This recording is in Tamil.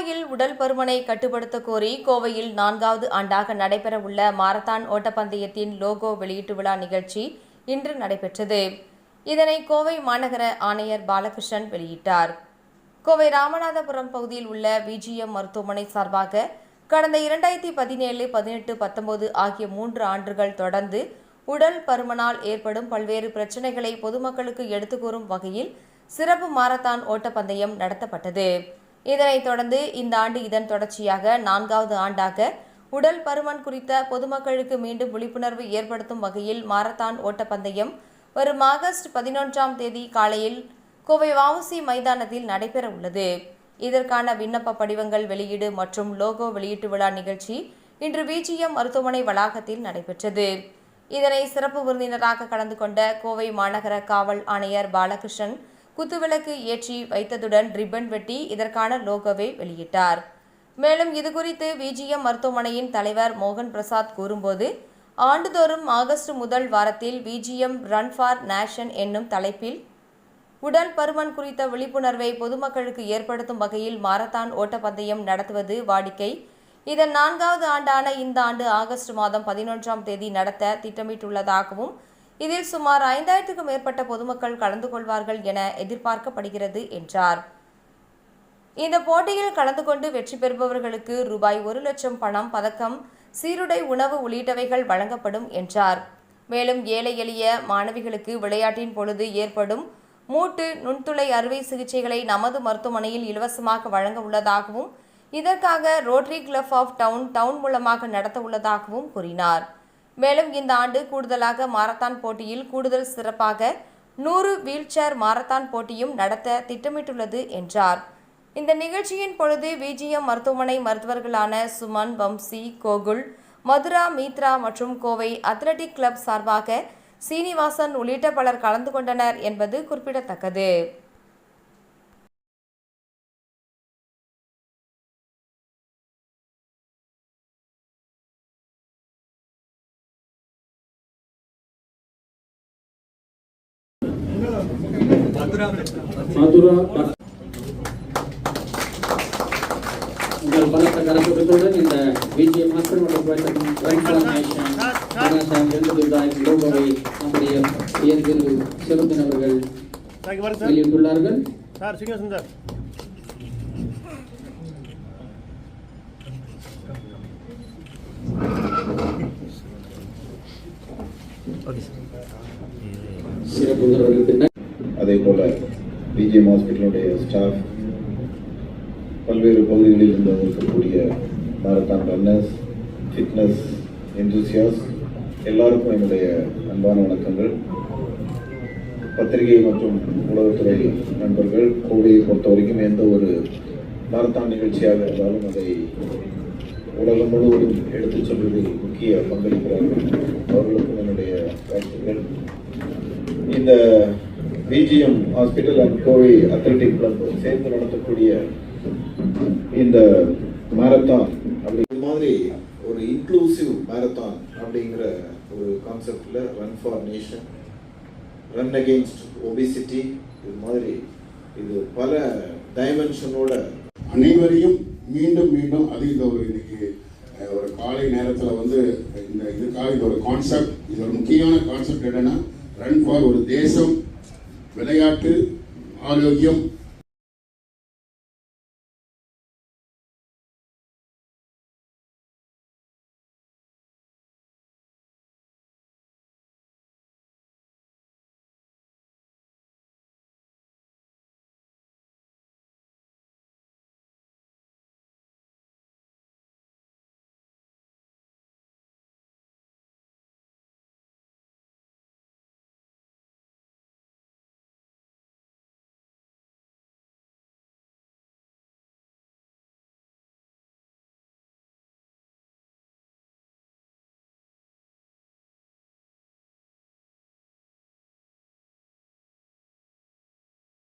கோவையில் உடல் பருமனை கட்டுப்படுத்த கோரி கோவையில் 4வது ஆண்டாக நடைபெறவுள்ள மாரத்தான் ஓட்டப்பந்தயத்தின் லோகோ வெளியீட்டு விழா நிகழ்ச்சி இன்று நடைபெற்றது. இதனை கோவை மாநகர ஆணையர் பாலகிருஷ்ணன் வெளியிட்டார். கோவை ராமநாதபுரம் பகுதியில் உள்ள விஜிஎம் மருத்துவமனை சார்பாக கடந்த 2017, 18, 19 ஆகிய 3 ஆண்டுகள் தொடர்ந்து உடல் பருமனால் ஏற்படும் பல்வேறு பிரச்சினைகளை பொதுமக்களுக்கு எடுத்துக்கூறும் வகையில் சிறப்பு மாரத்தான் ஓட்டப்பந்தயம் நடத்தப்பட்டது. இதனைத் தொடர்ந்து இந்த ஆண்டு இதன் தொடர்ச்சியாக 4வது ஆண்டாக உடல் பருமன் குறித்த பொதுமக்களுக்கு மீண்டும் விழிப்புணர்வு ஏற்படுத்தும் வகையில் மாரத்தான் ஓட்டப்பந்தயம் வரும் ஆகஸ்ட் 11ஆம் தேதி காலையில் கோவை வஉசி மைதானத்தில் நடைபெற உள்ளது. இதற்கான விண்ணப்ப படிவங்கள் வெளியீடு மற்றும் லோகோ வெளியீட்டு விழா நிகழ்ச்சி இன்று விஜிஎம் மருத்துவமனை வளாகத்தில் நடைபெற்றது. இதனை சிறப்பு விருந்தினராக கலந்து கொண்ட கோவை மாநகர காவல் ஆணையர் பாலகிருஷ்ணன் குத்துவிளக்கு ஏற்றி வைத்ததுடன் ரிப்பன் வெட்டி இதற்கான லோகோவை வெளியிட்டார். மேலும் இதுகுறித்து விஜிஎம் மருத்துவமனையின் தலைவர் மோகன் பிரசாத் கூறும்போது, ஆண்டுதோறும் ஆகஸ்ட் முதல் வாரத்தில் விஜிஎம் ரன் ஃபார் நேஷன் என்னும் தலைப்பில் உடல் பருமன் குறித்த விழிப்புணர்வை பொதுமக்களுக்கு ஏற்படுத்தும் வகையில் மாரத்தான் ஓட்டப்பந்தயம் நடத்துவது வாடிக்கை. இதன் 4வது ஆண்டான இந்த ஆண்டு ஆகஸ்ட் மாதம் 11ஆம் தேதி நடத்த திட்டமிட்டுள்ளதாகவும் இதில் சுமார் 5000க்கும் மேற்பட்ட பொதுமக்கள் கலந்து கொள்வார்கள் என எதிர்பார்க்கப்படுகிறது என்றார். இந்த போட்டியில் கலந்து கொண்டு வெற்றி பெறுபவர்களுக்கு ரூபாய் 1 லட்சம் பணம், பதக்கம், சீருடை, உணவு உள்ளிட்டவைகள் வழங்கப்படும் என்றார். மேலும் ஏழை எளிய மாணவிகளுக்கு விளையாட்டின் பொழுது ஏற்படும் மூட்டு நுண்துளை அறுவை சிகிச்சைகளை நமது மருத்துவமனையில் இலவசமாக வழங்க உள்ளதாகவும் இதற்காக ரோட்டரி கிளப் ஆஃப் டவுன் மூலமாக நடத்த உள்ளதாகவும் கூறினார். மேலும் இந்த ஆண்டு கூடுதலாக மாரத்தான் போட்டியில் கூடுதல் சிறப்பாக 100 வீல்சேர் மாரத்தான் போட்டியும் நடத்த திட்டமிட்டுள்ளது என்றார். இந்த நிகழ்ச்சியின் பொழுது விஜிஎம் மருத்துவமனை மருத்துவர்களான சுமன், வம்சி, கோகுல், மதுரா, மீத்ரா மற்றும் கோவை அத்லெட்டிக் கிளப் சார்பாக சீனிவாசன் உள்ளிட்ட பலர் கலந்து கொண்டனர் என்பது குறிப்பிடத்தக்கது. உங்கள் பலத்த கரத்துடன் இந்த விஜிஎம் லோகோவை நம்முடைய உயர்திரு சிவத்தின் அவர்கள் வெளியிட்டுள்ளார்கள். சிறப்பு விருந்தினர்களுக்கு அதே போல விஜிஎம் ஹாஸ்பிட்டலுடைய ஸ்டாஃப், பல்வேறு பகுதிகளில் இருந்து இருக்கக்கூடிய மாரத்தான் ரன்னர்ஸ், ஃபிட்னஸ் என்தூசியாஸ்ட் எல்லாருக்கும் என்னுடைய அன்பான வணக்கங்கள். பத்திரிகை மற்றும் உளவுத்துறை நண்பர்கள், கோவையை பொறுத்த வரைக்கும் எந்த ஒரு மாரத்தான் நிகழ்ச்சியாக இருந்தாலும் அதை உலகம் முழுவதும் எடுத்துச் சொல்வதில் முக்கிய பங்களிக்கிறார்கள். அவர்களுக்கும் என்னுடைய வாழ்த்துக்கள். இந்த VGM hospital and Kovai athletic club சேர்ந்து நடத்தக்கூடிய இந்த மாரத்தான் அப்படி மாதிரி ஒரு இன்க்ளூசிவ் மாரத்தான் அப்படிங்கிற ஒரு கான்செப்ட்ல run for nation, run against obesity, இது மாதிரி இது பல டைமென்ஷனோட அனைவரையும் மீண்டும் மீண்டும் அது இந்த ஒரு இன்னைக்கு ஒரு காலை நேரத்தில் வந்து இதுக்காக இது ஒரு கான்செப்ட், இது ஒரு முக்கியமான கான்செப்ட் என்னன்னா ரன் ஃபார் ஒரு தேசம், விளையாட்டு, ஆரோக்கியம்,